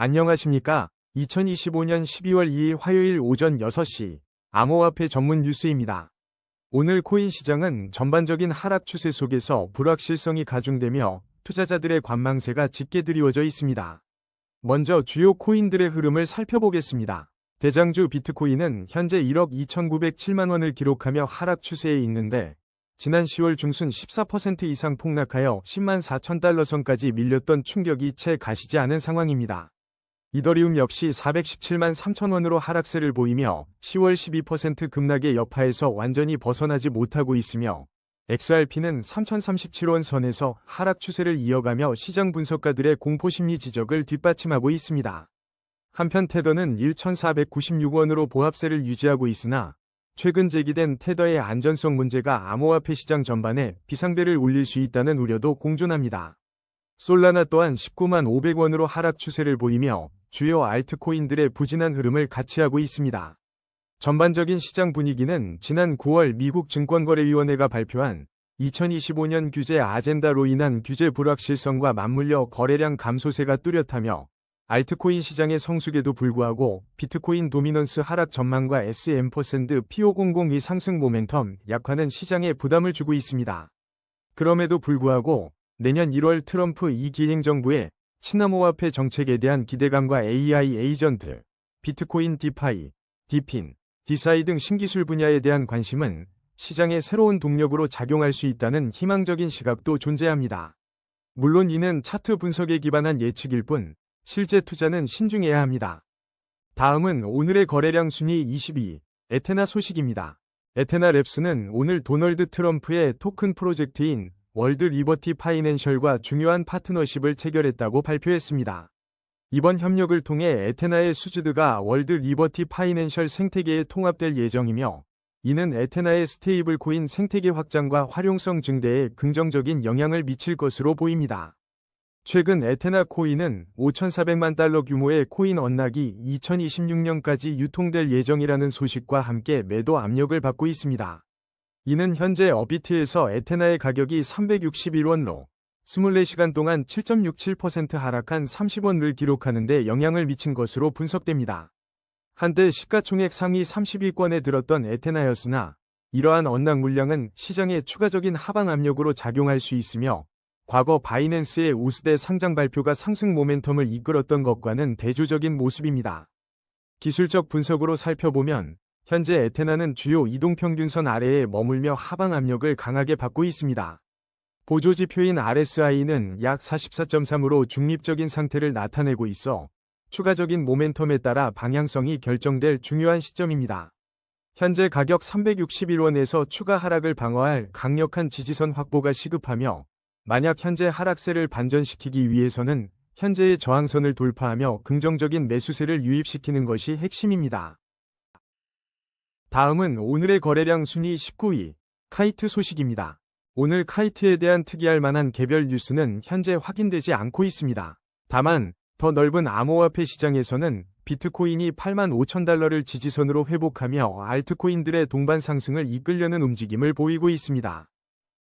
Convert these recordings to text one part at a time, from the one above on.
안녕하십니까? 2025년 12월 2일 화요일 오전 6시 암호화폐 전문 뉴스입니다. 오늘 코인 시장은 전반적인 하락 추세 속에서 불확실성이 가중되며 투자자들의 관망세가 짙게 드리워져 있습니다. 먼저 주요 코인들의 흐름을 살펴보겠습니다. 대장주 비트코인은 현재 1억 2,907만 원을 기록하며 하락 추세에 있는데 지난 10월 중순 14% 이상 폭락하여 10만 4천 달러 선까지 밀렸던 충격이 채 가시지 않은 상황입니다. 이더리움 역시 417만 3천 원으로 하락세를 보이며 10월 12% 급락의 여파에서 완전히 벗어나지 못하고 있으며 XRP는 3,037원 선에서 하락 추세를 이어가며 시장 분석가들의 공포심리 지적을 뒷받침하고 있습니다. 한편 테더는 1,496원으로 보합세를 유지하고 있으나 최근 제기된 테더의 안전성 문제가 암호화폐 시장 전반에 비상벨을 울릴 수 있다는 우려도 공존합니다. 솔라나 또한 19만 500원으로 하락 추세를 보이며 주요 알트코인들의 부진한 흐름을 같이하고 있습니다. 전반적인 시장 분위기는 지난 9월 미국 증권거래위원회가 발표한 2025년 규제 아젠다로 인한 규제 불확실성과 맞물려 거래량 감소세가 뚜렷하며 알트코인 시장의 성숙에도 불구하고 비트코인 도미넌스 하락 전망과 S&P500의 상승 모멘텀 약화는 시장에 부담을 주고 있습니다. 그럼에도 불구하고 내년 1월 트럼프 2기 행정부의 친암호화폐 정책에 대한 기대감과 AI 에이전트, 비트코인 디파이, 디핀, 디사이 등 신기술 분야에 대한 관심은 시장의 새로운 동력으로 작용할 수 있다는 희망적인 시각도 존재합니다. 물론 이는 차트 분석에 기반한 예측일 뿐 실제 투자는 신중해야 합니다. 다음은 오늘의 거래량 순위 22, 에테나 소식입니다. 에테나 랩스는 오늘 도널드 트럼프의 토큰 프로젝트인 월드 리버티 파이낸셜과 중요한 파트너십을 체결했다고 발표했습니다. 이번 협력을 통해 에테나의 수주드가 월드 리버티 파이낸셜 생태계에 통합될 예정이며 이는 에테나의 스테이블 코인 생태계 확장과 활용성 증대에 긍정적인 영향을 미칠 것으로 보입니다. 최근 에테나 코인은 5,400만 달러 규모의 코인 언락이 2026년까지 유통될 예정이라는 소식과 함께 매도 압력을 받고 있습니다. 이는 현재 어비트에서 에테나의 가격이 361원로 24시간 동안 7.67% 하락한 30원을 기록하는 데 영향을 미친 것으로 분석됩니다. 한때 시가총액 상위 30위권에 들었던 에테나였으나 이러한 언락 물량은 시장에 추가적인 하방 압력으로 작용할 수 있으며 과거 바이낸스의 우스대 상장 발표가 상승 모멘텀을 이끌었던 것과는 대조적인 모습입니다. 기술적 분석으로 살펴보면 현재 에테나는 주요 이동평균선 아래에 머물며 하방 압력을 강하게 받고 있습니다. 보조지표인 RSI는 약 44.3으로 중립적인 상태를 나타내고 있어 추가적인 모멘텀에 따라 방향성이 결정될 중요한 시점입니다. 현재 가격 361원에서 추가 하락을 방어할 강력한 지지선 확보가 시급하며 만약 현재 하락세를 반전시키기 위해서는 현재의 저항선을 돌파하며 긍정적인 매수세를 유입시키는 것이 핵심입니다. 다음은 오늘의 거래량 순위 19위, 카이트 소식입니다. 오늘 카이트에 대한 특이할 만한 개별 뉴스는 현재 확인되지 않고 있습니다. 다만 더 넓은 암호화폐 시장에서는 비트코인이 8만 5천 달러를 지지선으로 회복하며 알트코인들의 동반 상승을 이끌려는 움직임을 보이고 있습니다.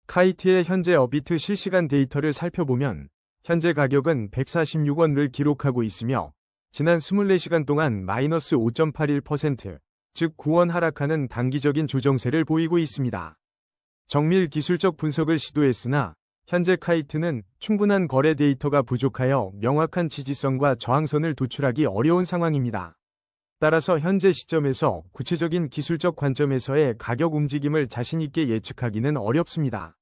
카이트의 현재 어비트 실시간 데이터를 살펴보면 현재 가격은 146원을 기록하고 있으며 지난 24시간 동안 마이너스 5.81%, 즉 9원 하락하는 단기적인 조정세를 보이고 있습니다. 정밀 기술적 분석을 시도했으나 현재 카이트는 충분한 거래 데이터가 부족하여 명확한 지지선과 저항선을 도출하기 어려운 상황입니다. 따라서 현재 시점에서 구체적인 기술적 관점에서의 가격 움직임을 자신있게 예측하기는 어렵습니다.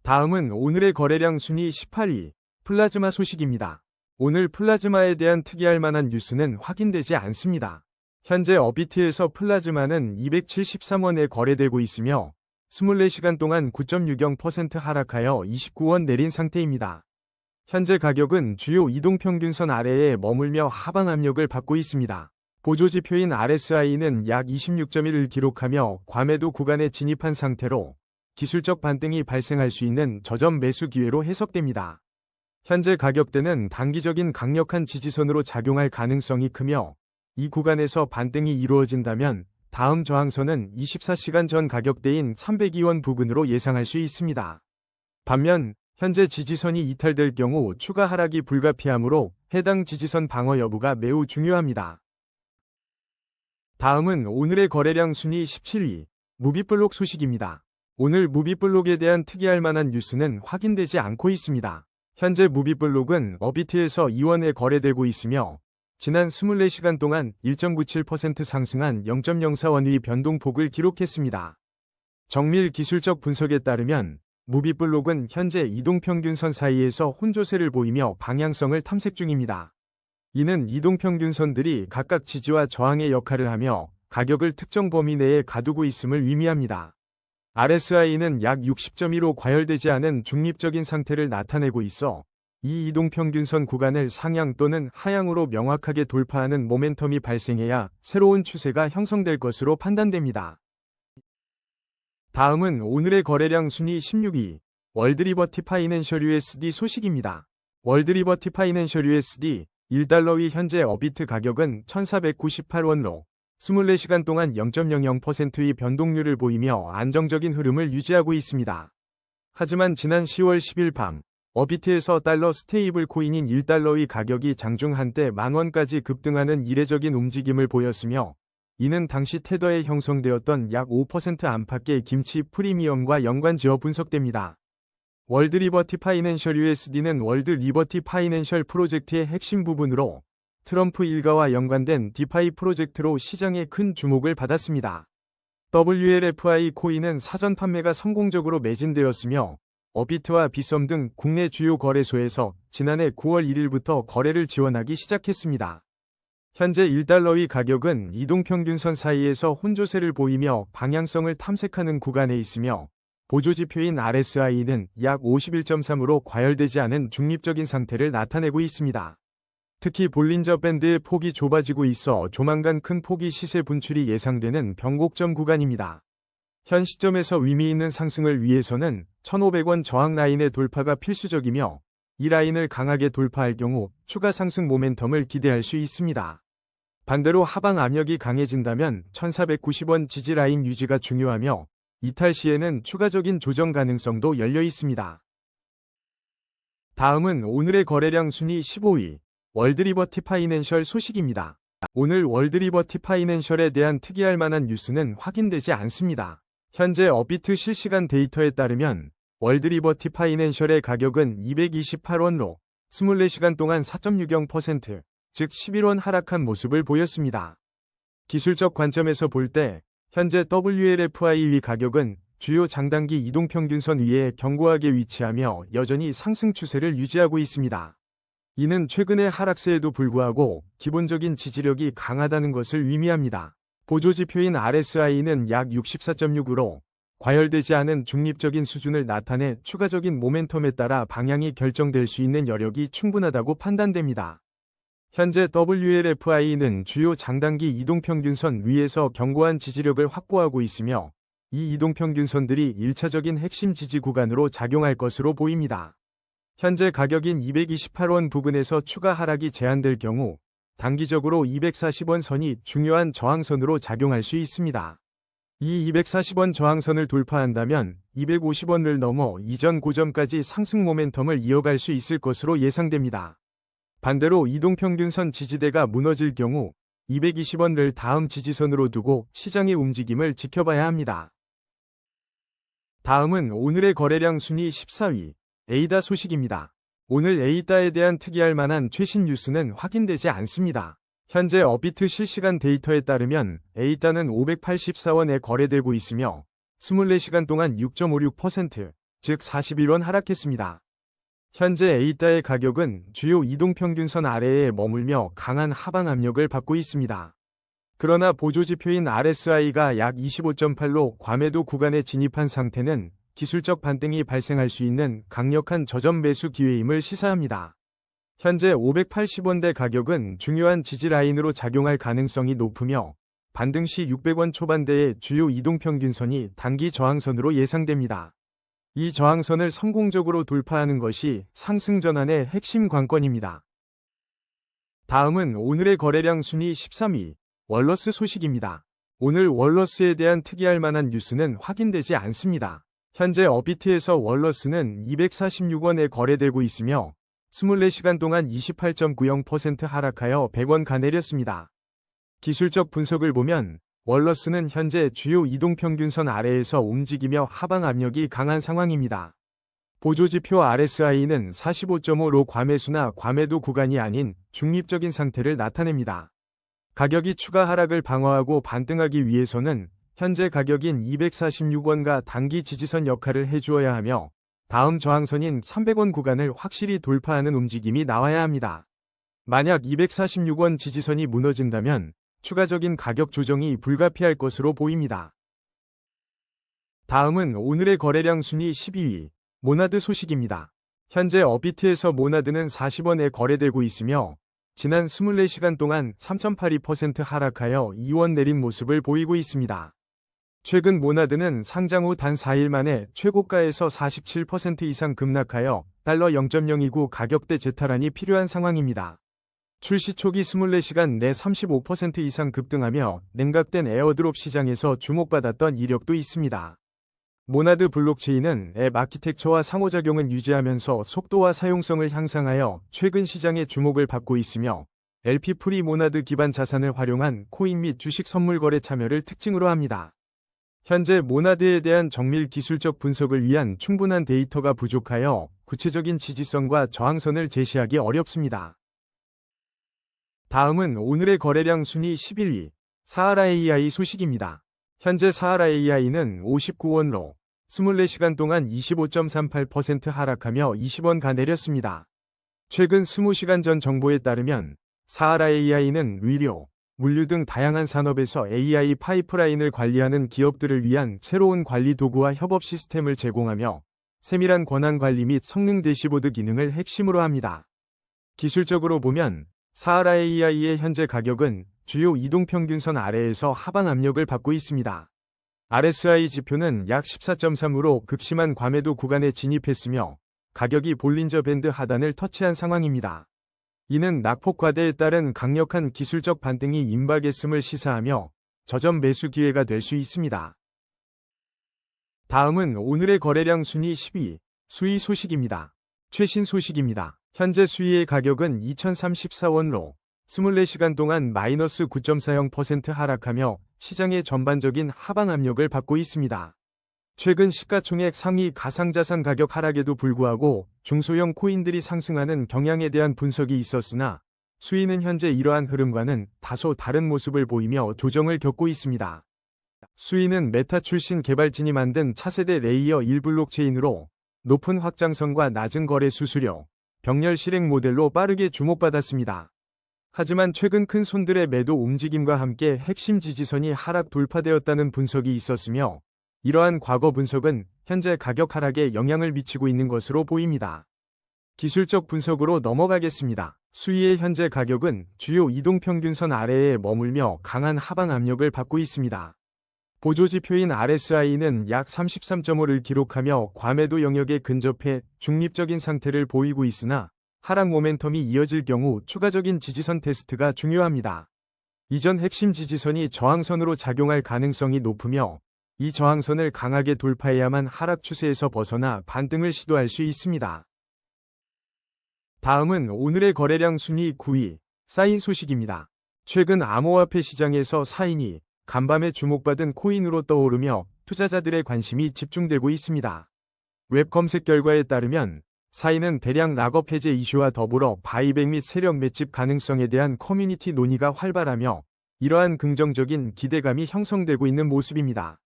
다음은 오늘의 거래량 순위 18위, 플라즈마 소식입니다. 오늘 플라즈마에 대한 특이할 만한 뉴스는 확인되지 않습니다. 현재 어비트에서 플라즈마는 273원에 거래되고 있으며 24시간 동안 9.60% 하락하여 29원 내린 상태입니다. 현재 가격은 주요 이동평균선 아래에 머물며 하방 압력을 받고 있습니다. 보조지표인 RSI는 약 26.1을 기록하며 과매도 구간에 진입한 상태로 기술적 반등이 발생할 수 있는 저점 매수 기회로 해석됩니다. 현재 가격대는 단기적인 강력한 지지선으로 작용할 가능성이 크며 이 구간에서 반등이 이루어진다면 다음 저항선은 24시간 전 가격대인 302원 부근으로 예상할 수 있습니다. 반면 현재 지지선이 이탈될 경우 추가 하락이 불가피하므로 해당 지지선 방어 여부가 매우 중요합니다. 다음은 오늘의 거래량 순위 17위, 무비블록 소식입니다. 오늘 무비블록에 대한 특이할 만한 뉴스는 확인되지 않고 있습니다. 현재 무비블록은 어비트에서 2원에 거래되고 있으며 지난 24시간 동안 1.97% 상승한 0.04원의 변동폭을 기록했습니다. 정밀 기술적 분석에 따르면 무비블록은 현재 이동평균선 사이에서 혼조세를 보이며 방향성을 탐색 중입니다. 이는 이동평균선들이 각각 지지와 저항의 역할을 하며 가격을 특정 범위 내에 가두고 있음을 의미합니다. RSI는 약 60.1로 과열되지 않은 중립적인 상태를 나타내고 있어 이 이동평균선 구간을 상향 또는 하향으로 명확하게 돌파하는 모멘텀이 발생해야 새로운 추세가 형성될 것으로 판단됩니다. 다음은 오늘의 거래량 순위 16위, 월드리버티 파이낸셜 USD 소식입니다. 월드리버티 파이낸셜 USD 1달러의 현재 어비트 가격은 1498원로 24시간 동안 0.00%의 변동률을 보이며 안정적인 흐름을 유지하고 있습니다. 하지만 지난 10월 10일 밤 어비트에서 달러 스테이블 코인인 1달러의 가격이 장중 한때 만원까지 급등하는 이례적인 움직임을 보였으며 이는 당시 테더에 형성되었던 약 5% 안팎의 김치 프리미엄과 연관지어 분석됩니다. 월드 리버티 파이낸셜 USD는 월드 리버티 파이낸셜 프로젝트의 핵심 부분으로 트럼프 일가와 연관된 디파이 프로젝트로 시장에 큰 주목을 받았습니다. WLFI 코인은 사전 판매가 성공적으로 매진되었으며 어비트와 비썸 등 국내 주요 거래소에서 지난해 9월 1일부터 거래를 지원하기 시작했습니다. 현재 1달러의 가격은 이동평균선 사이에서 혼조세를 보이며 방향성을 탐색하는 구간에 있으며 보조지표인 RSI는 약 51.3으로 과열되지 않은 중립적인 상태를 나타내고 있습니다. 특히 볼린저 밴드의 폭이 좁아지고 있어 조만간 큰 폭의 시세 분출이 예상되는 변곡점 구간입니다. 현 시점에서 의미 있는 상승을 위해서는 1,500원 저항 라인의 돌파가 필수적이며 이 라인을 강하게 돌파할 경우 추가 상승 모멘텀을 기대할 수 있습니다. 반대로 하방 압력이 강해진다면 1,490원 지지 라인 유지가 중요하며 이탈 시에는 추가적인 조정 가능성도 열려 있습니다. 다음은 오늘의 거래량 순위 15위, 월드리버티 파이낸셜 소식입니다. 오늘 월드리버티 파이낸셜에 대한 특이할 만한 뉴스는 확인되지 않습니다. 현재 어비트 실시간 데이터에 따르면 월드리버티 파이낸셜의 가격은 228원로 24시간 동안 4.60%, 즉 11원 하락한 모습을 보였습니다. 기술적 관점에서 볼 때 현재 WLFI 가격은 주요 장단기 이동평균선 위에 견고하게 위치하며 여전히 상승 추세를 유지하고 있습니다. 이는 최근의 하락세에도 불구하고 기본적인 지지력이 강하다는 것을 의미합니다. 보조지표인 RSI는 약 64.6으로 과열되지 않은 중립적인 수준을 나타내 추가적인 모멘텀에 따라 방향이 결정될 수 있는 여력이 충분하다고 판단됩니다. 현재 WLFI는 주요 장단기 이동평균선 위에서 견고한 지지력을 확보하고 있으며 이 이동평균선들이 1차적인 핵심 지지 구간으로 작용할 것으로 보입니다. 현재 가격인 228원 부근에서 추가 하락이 제한될 경우 단기적으로 240원 선이 중요한 저항선으로 작용할 수 있습니다. 이 240원 저항선을 돌파한다면 250원을 넘어 이전 고점까지 상승 모멘텀을 이어갈 수 있을 것으로 예상됩니다. 반대로 이동평균선 지지대가 무너질 경우 220원을 다음 지지선으로 두고 시장의 움직임을 지켜봐야 합니다. 다음은 오늘의 거래량 순위 14위, 에이다 소식입니다. 오늘 에이다에 대한 특이할 만한 최신 뉴스는 확인되지 않습니다. 현재 어비트 실시간 데이터에 따르면 에이다는 584원에 거래되고 있으며 24시간 동안 6.56%, 즉 41원 하락했습니다. 현재 에이다의 가격은 주요 이동평균선 아래에 머물며 강한 하방 압력을 받고 있습니다. 그러나 보조지표인 RSI가 약 25.8로 과매도 구간에 진입한 상태는 기술적 반등이 발생할 수 있는 강력한 저점 매수 기회임을 시사합니다. 현재 580원대 가격은 중요한 지지 라인으로 작용할 가능성이 높으며 반등 시 600원 초반대의 주요 이동평균선이 단기 저항선으로 예상됩니다. 이 저항선을 성공적으로 돌파하는 것이 상승 전환의 핵심 관건입니다. 다음은 오늘의 거래량 순위 13위, 월러스 소식입니다. 오늘 월러스에 대한 특이할 만한 뉴스는 확인되지 않습니다. 현재 업비트에서 월러스는 246원에 거래되고 있으며 24시간 동안 28.90% 하락하여 100원 가내렸습니다. 기술적 분석을 보면 월러스는 현재 주요 이동평균선 아래에서 움직이며 하방 압력이 강한 상황입니다. 보조지표 RSI는 45.5로 과매수나 과매도 구간이 아닌 중립적인 상태를 나타냅니다. 가격이 추가 하락을 방어하고 반등하기 위해서는 현재 가격인 246원과 단기 지지선 역할을 해주어야 하며 다음 저항선인 300원 구간을 확실히 돌파하는 움직임이 나와야 합니다. 만약 246원 지지선이 무너진다면 추가적인 가격 조정이 불가피할 것으로 보입니다. 다음은 오늘의 거래량 순위 12위, 모나드 소식입니다. 현재 업비트에서 모나드는 40원에 거래되고 있으며 지난 24시간 동안 3.82% 하락하여 2원 내린 모습을 보이고 있습니다. 최근 모나드는 상장 후 단 4일 만에 최고가에서 47% 이상 급락하여 달러 0.029 가격대 재탈환이 필요한 상황입니다. 출시 초기 24시간 내 35% 이상 급등하며 냉각된 에어드롭 시장에서 주목받았던 이력도 있습니다. 모나드 블록체인은 앱 아키텍처와 상호작용을 유지하면서 속도와 사용성을 향상하여 최근 시장의 주목을 받고 있으며 LP 프리 모나드 기반 자산을 활용한 코인 및 주식 선물 거래 참여를 특징으로 합니다. 현재 모나드에 대한 정밀 기술적 분석을 위한 충분한 데이터가 부족하여 구체적인 지지선과 저항선을 제시하기 어렵습니다. 다음은 오늘의 거래량 순위 11위, 사하라 AI 소식입니다. 현재 사하라 AI는 59원로 24시간 동안 25.38% 하락하며 20원 가내렸습니다. 최근 20시간 전 정보에 따르면 사하라 AI는 의료, 물류 등 다양한 산업에서 AI 파이프라인을 관리하는 기업들을 위한 새로운 관리 도구와 협업 시스템을 제공하며 세밀한 권한 관리 및 성능 대시보드 기능을 핵심으로 합니다. 기술적으로 보면 사하라 AI의 현재 가격은 주요 이동평균선 아래에서 하방 압력을 받고 있습니다. RSI 지표는 약 14.3으로 극심한 과매도 구간에 진입했으며 가격이 볼린저 밴드 하단을 터치한 상황입니다. 이는 낙폭 과대에 따른 강력한 기술적 반등이 임박했음을 시사하며 저점 매수 기회가 될 수 있습니다. 다음은 오늘의 거래량 순위 10위, 수위 소식입니다. 최신 소식입니다. 현재 수위의 가격은 2034원로 24시간 동안 마이너스 9.40% 하락하며 시장의 전반적인 하방 압력을 받고 있습니다. 최근 시가총액 상위 가상자산 가격 하락에도 불구하고 중소형 코인들이 상승하는 경향에 대한 분석이 있었으나 수위는 현재 이러한 흐름과는 다소 다른 모습을 보이며 조정을 겪고 있습니다. 수위는 메타 출신 개발진이 만든 차세대 레이어 1 블록체인으로 높은 확장성과 낮은 거래 수수료, 병렬 실행 모델로 빠르게 주목받았습니다. 하지만 최근 큰 손들의 매도 움직임과 함께 핵심 지지선이 하락 돌파되었다는 분석이 있었으며 이러한 과거 분석은 현재 가격 하락에 영향을 미치고 있는 것으로 보입니다. 기술적 분석으로 넘어가겠습니다. 수위의 현재 가격은 주요 이동평균선 아래에 머물며 강한 하방 압력을 받고 있습니다. 보조지표인 RSI는 약 33.5를 기록하며 과매도 영역에 근접해 중립적인 상태를 보이고 있으나 하락 모멘텀이 이어질 경우 추가적인 지지선 테스트가 중요합니다. 이전 핵심 지지선이 저항선으로 작용할 가능성이 높으며 이 저항선을 강하게 돌파해야만 하락 추세에서 벗어나 반등을 시도할 수 있습니다. 다음은 오늘의 거래량 순위 9위, 사인 소식입니다. 최근 암호화폐 시장에서 사인이 간밤에 주목받은 코인으로 떠오르며 투자자들의 관심이 집중되고 있습니다. 웹 검색 결과에 따르면 사인은 대량 락업 해제 이슈와 더불어 바이백 및 세력 맷집 가능성에 대한 커뮤니티 논의가 활발하며 이러한 긍정적인 기대감이 형성되고 있는 모습입니다.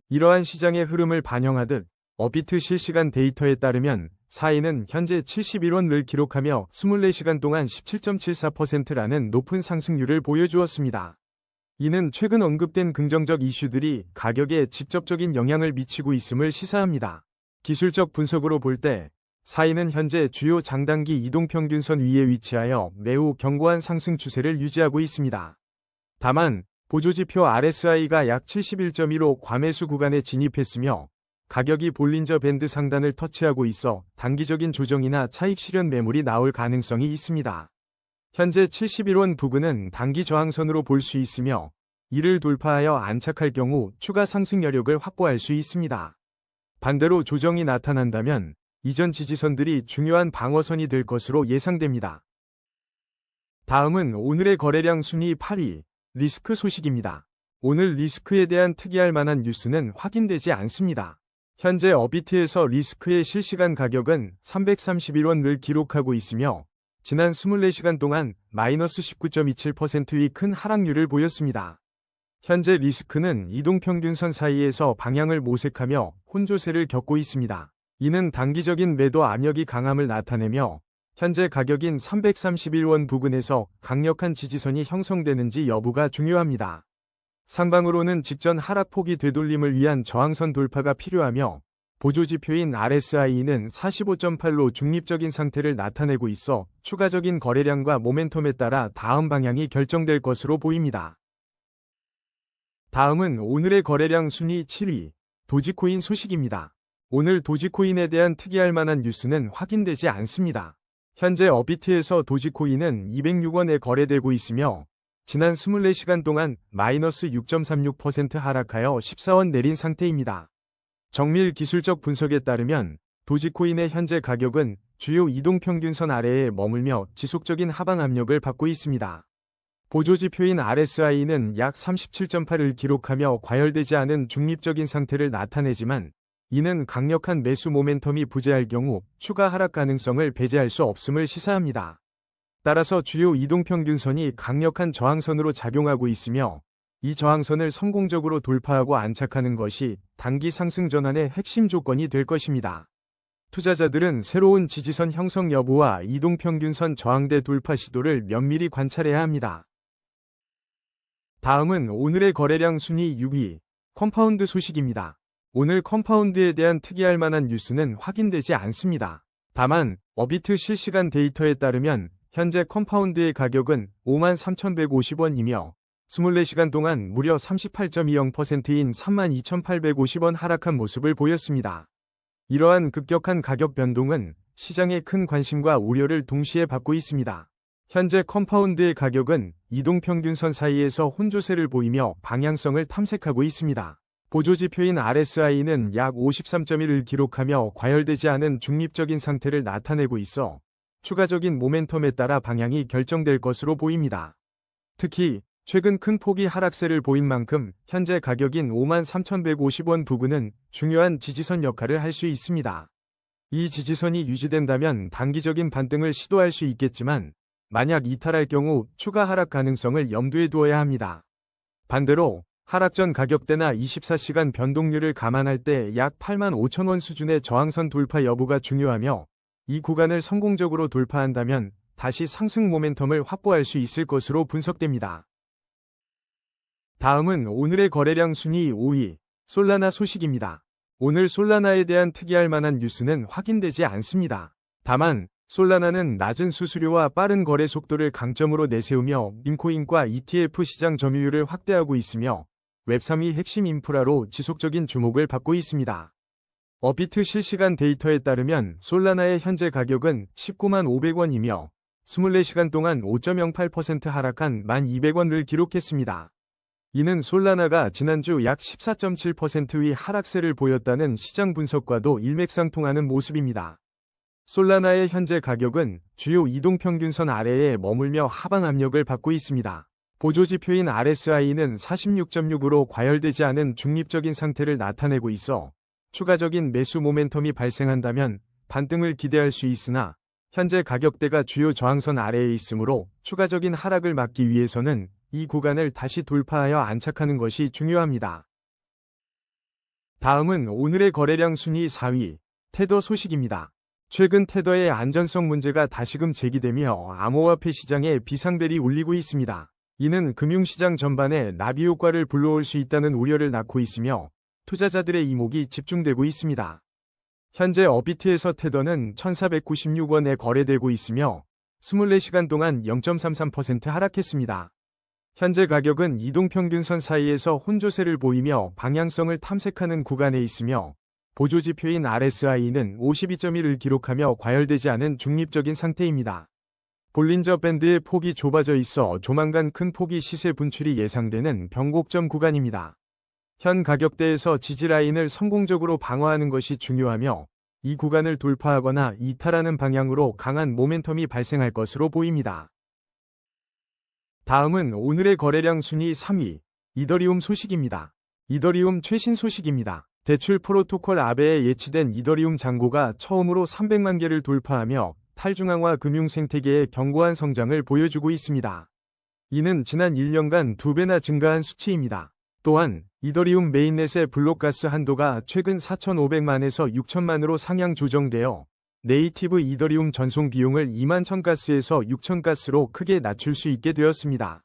이러한 시장의 흐름을 반영하듯 업비트 실시간 데이터에 따르면 사인은 현재 71원을 기록하며 24시간 동안 17.74%라는 높은 상승률을 보여주었습니다. 이는 최근 언급된 긍정적 이슈들이 가격에 직접적인 영향을 미치고 있음을 시사합니다. 기술적 분석으로 볼 때 사인은 현재 주요 장단기 이동평균선 위에 위치하여 매우 견고한 상승 추세를 유지하고 있습니다. 다만 보조지표 RSI가 약 71.2로 과매수 구간에 진입했으며 가격이 볼린저 밴드 상단을 터치하고 있어 단기적인 조정이나 차익 실현 매물이 나올 가능성이 있습니다. 현재 71원 부근은 단기 저항선으로 볼 수 있으며 이를 돌파하여 안착할 경우 추가 상승 여력을 확보할 수 있습니다. 반대로 조정이 나타난다면 이전 지지선들이 중요한 방어선이 될 것으로 예상됩니다. 다음은 오늘의 거래량 순위 8위, 리스크 소식입니다. 오늘 리스크에 대한 특이할 만한 뉴스는 확인되지 않습니다. 현재 어비트에서 리스크의 실시간 가격은 331원을 기록하고 있으며 지난 24시간 동안 마이너스 19.27%의 큰 하락률을 보였습니다. 현재 리스크는 이동평균선 사이에서 방향을 모색하며 혼조세를 겪고 있습니다. 이는 단기적인 매도 압력이 강함을 나타내며 현재 가격인 331원 부근에서 강력한 지지선이 형성되는지 여부가 중요합니다. 상방으로는 직전 하락폭이 되돌림을 위한 저항선 돌파가 필요하며 보조지표인 RSI는 45.8로 중립적인 상태를 나타내고 있어 추가적인 거래량과 모멘텀에 따라 다음 방향이 결정될 것으로 보입니다. 다음은 오늘의 거래량 순위 7위, 도지코인 소식입니다. 오늘 도지코인에 대한 특이할 만한 뉴스는 확인되지 않습니다. 현재 어비트에서 도지코인은 206원에 거래되고 있으며 지난 24시간 동안 마이너스 6.36% 하락하여 14원 내린 상태입니다. 정밀 기술적 분석에 따르면 도지코인의 현재 가격은 주요 이동평균선 아래에 머물며 지속적인 하방 압력을 받고 있습니다. 보조지표인 RSI는 약 37.8을 기록하며 과열되지 않은 중립적인 상태를 나타내지만 이는 강력한 매수 모멘텀이 부재할 경우 추가 하락 가능성을 배제할 수 없음을 시사합니다. 따라서 주요 이동평균선이 강력한 저항선으로 작용하고 있으며 이 저항선을 성공적으로 돌파하고 안착하는 것이 단기 상승 전환의 핵심 조건이 될 것입니다. 투자자들은 새로운 지지선 형성 여부와 이동평균선 저항대 돌파 시도를 면밀히 관찰해야 합니다. 다음은 오늘의 거래량 순위 6위, 컴파운드 소식입니다. 오늘 컴파운드에 대한 특이할 만한 뉴스는 확인되지 않습니다. 다만 어비트 실시간 데이터에 따르면 현재 컴파운드의 가격은 53,150원이며 24시간 동안 무려 38.20%인 32,850원 하락한 모습을 보였습니다. 이러한 급격한 가격 변동은 시장의 큰 관심과 우려를 동시에 받고 있습니다. 현재 컴파운드의 가격은 이동평균선 사이에서 혼조세를 보이며 방향성을 탐색하고 있습니다. 보조지표인 RSI는 약 53.1을 기록하며 과열되지 않은 중립적인 상태를 나타내고 있어 추가적인 모멘텀에 따라 방향이 결정될 것으로 보입니다. 특히 최근 큰 폭의 하락세를 보인 만큼 현재 가격인 53,150원 부근은 중요한 지지선 역할을 할 수 있습니다. 이 지지선이 유지된다면 단기적인 반등을 시도할 수 있겠지만 만약 이탈할 경우 추가 하락 가능성을 염두에 두어야 합니다. 반대로 하락 전 가격대나 24시간 변동률을 감안할 때 약 85,000원 수준의 저항선 돌파 여부가 중요하며 이 구간을 성공적으로 돌파한다면 다시 상승 모멘텀을 확보할 수 있을 것으로 분석됩니다. 다음은 오늘의 거래량 순위 5위, 솔라나 소식입니다. 오늘 솔라나에 대한 특이할 만한 뉴스는 확인되지 않습니다. 다만 솔라나는 낮은 수수료와 빠른 거래 속도를 강점으로 내세우며 밈코인과 ETF 시장 점유율을 확대하고 있으며 웹3의 핵심 인프라로 지속적인 주목을 받고 있습니다. 어비트 실시간 데이터에 따르면 솔라나의 현재 가격은 190,000 500원이며 24시간 동안 5.08% 하락한 1,200원을 기록했습니다. 이는 솔라나가 지난주 약 14.7%의 하락세를 보였다는 시장 분석과도 일맥상통하는 모습입니다. 솔라나의 현재 가격은 주요 이동평균선 아래에 머물며 하방 압력을 받고 있습니다. 보조지표인 RSI는 46.6으로 과열되지 않은 중립적인 상태를 나타내고 있어 추가적인 매수 모멘텀이 발생한다면 반등을 기대할 수 있으나 현재 가격대가 주요 저항선 아래에 있으므로 추가적인 하락을 막기 위해서는 이 구간을 다시 돌파하여 안착하는 것이 중요합니다. 다음은 오늘의 거래량 순위 4위, 테더 소식입니다. 최근 테더의 안전성 문제가 다시금 제기되며 암호화폐 시장에 비상벨이 울리고 있습니다. 이는 금융시장 전반에 나비 효과를 불러올 수 있다는 우려를 낳고 있으며 투자자들의 이목이 집중되고 있습니다. 현재 어비트에서 테더는 1,496원에 거래되고 있으며 24시간 동안 0.33% 하락했습니다. 현재 가격은 이동평균선 사이에서 혼조세를 보이며 방향성을 탐색하는 구간에 있으며 보조지표인 RSI는 52.1을 기록하며 과열되지 않은 중립적인 상태입니다. 볼린저 밴드의 폭이 좁아져 있어 조만간 큰 폭의 시세 분출이 예상되는 변곡점 구간입니다. 현 가격대에서 지지라인을 성공적으로 방어하는 것이 중요하며 이 구간을 돌파하거나 이탈하는 방향으로 강한 모멘텀이 발생할 것으로 보입니다. 다음은 오늘의 거래량 순위 3위, 이더리움 소식입니다. 이더리움 최신 소식입니다. 대출 프로토콜 아베에 예치된 이더리움 잔고가 처음으로 300만 개를 돌파하며 탈중앙화 금융 생태계의 견고한 성장을 보여주고 있습니다. 이는 지난 1년간 2배나 증가한 수치입니다. 또한 이더리움 메인넷의 블록가스 한도가 최근 4,500만에서 6,000만으로 상향 조정되어 네이티브 이더리움 전송 비용을 21,000가스에서 6,000가스로 크게 낮출 수 있게 되었습니다.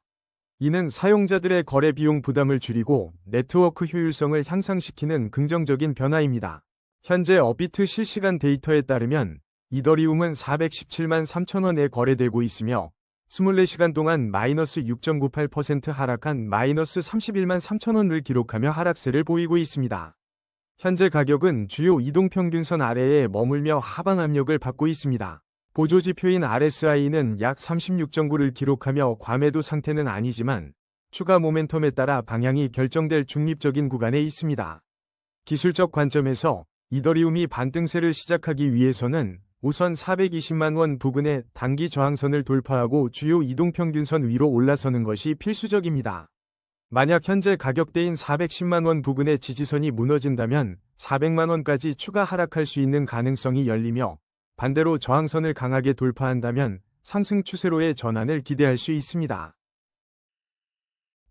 이는 사용자들의 거래 비용 부담을 줄이고 네트워크 효율성을 향상시키는 긍정적인 변화입니다. 현재 업비트 실시간 데이터에 따르면 이더리움은 417만 3천원에 거래되고 있으며 24시간 동안 마이너스 6.98% 하락한 마이너스 31만 3천원을 기록하며 하락세를 보이고 있습니다. 현재 가격은 주요 이동평균선 아래에 머물며 하방 압력을 받고 있습니다. 보조지표인 RSI는 약 36.9를 기록하며 과매도 상태는 아니지만 추가 모멘텀에 따라 방향이 결정될 중립적인 구간에 있습니다. 기술적 관점에서 이더리움이 반등세를 시작하기 위해서는 우선 420만 원 부근의 단기 저항선을 돌파하고 주요 이동평균선 위로 올라서는 것이 필수적입니다. 만약 현재 가격대인 410만 원 부근의 지지선이 무너진다면 400만 원까지 추가 하락할 수 있는 가능성이 열리며 반대로 저항선을 강하게 돌파한다면 상승 추세로의 전환을 기대할 수 있습니다.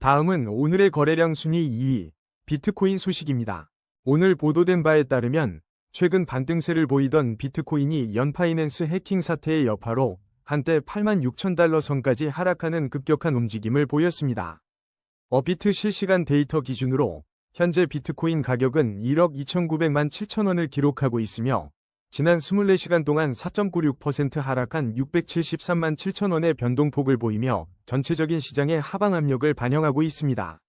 다음은 오늘의 거래량 순위 2위, 비트코인 소식입니다. 오늘 보도된 바에 따르면 최근 반등세를 보이던 비트코인이 연파이낸스 해킹 사태의 여파로 한때 86,000달러 선까지 하락하는 급격한 움직임을 보였습니다. 업비트 실시간 데이터 기준으로 현재 비트코인 가격은 1억 2,900만 7천원을 기록하고 있으며 지난 24시간 동안 4.96% 하락한 673만 7천원의 변동폭을 보이며 전체적인 시장의 하방 압력을 반영하고 있습니다.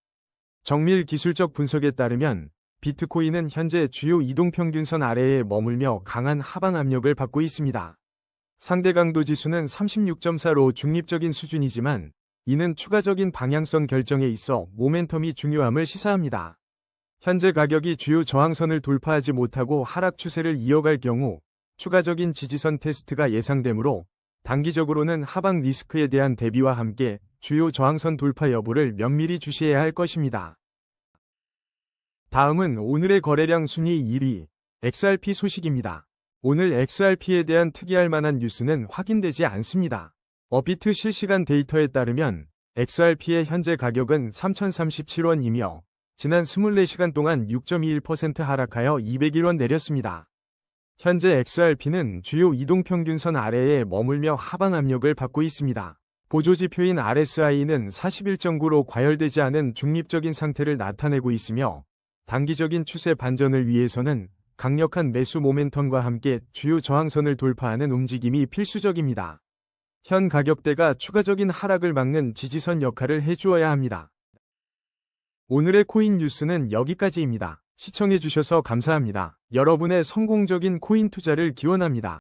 정밀 기술적 분석에 따르면 비트코인은 현재 주요 이동평균선 아래에 머물며 강한 하방 압력을 받고 있습니다. 상대 강도 지수는 36.4로 중립적인 수준이지만 이는 추가적인 방향성 결정에 있어 모멘텀이 중요함을 시사합니다. 현재 가격이 주요 저항선을 돌파하지 못하고 하락 추세를 이어갈 경우 추가적인 지지선 테스트가 예상되므로 단기적으로는 하방 리스크에 대한 대비와 함께 주요 저항선 돌파 여부를 면밀히 주시해야 할 것입니다. 다음은 오늘의 거래량 순위 1위, XRP 소식입니다. 오늘 XRP에 대한 특이할 만한 뉴스는 확인되지 않습니다. 업비트 실시간 데이터에 따르면 XRP의 현재 가격은 3,037원이며 지난 24시간 동안 6.21% 하락하여 201원 내렸습니다. 현재 XRP는 주요 이동평균선 아래에 머물며 하방 압력을 받고 있습니다. 보조지표인 RSI는 41.9로 과열되지 않은 중립적인 상태를 나타내고 있으며 단기적인 추세 반전을 위해서는 강력한 매수 모멘텀과 함께 주요 저항선을 돌파하는 움직임이 필수적입니다. 현 가격대가 추가적인 하락을 막는 지지선 역할을 해주어야 합니다. 오늘의 코인 뉴스는 여기까지입니다. 시청해주셔서 감사합니다. 여러분의 성공적인 코인 투자를 기원합니다.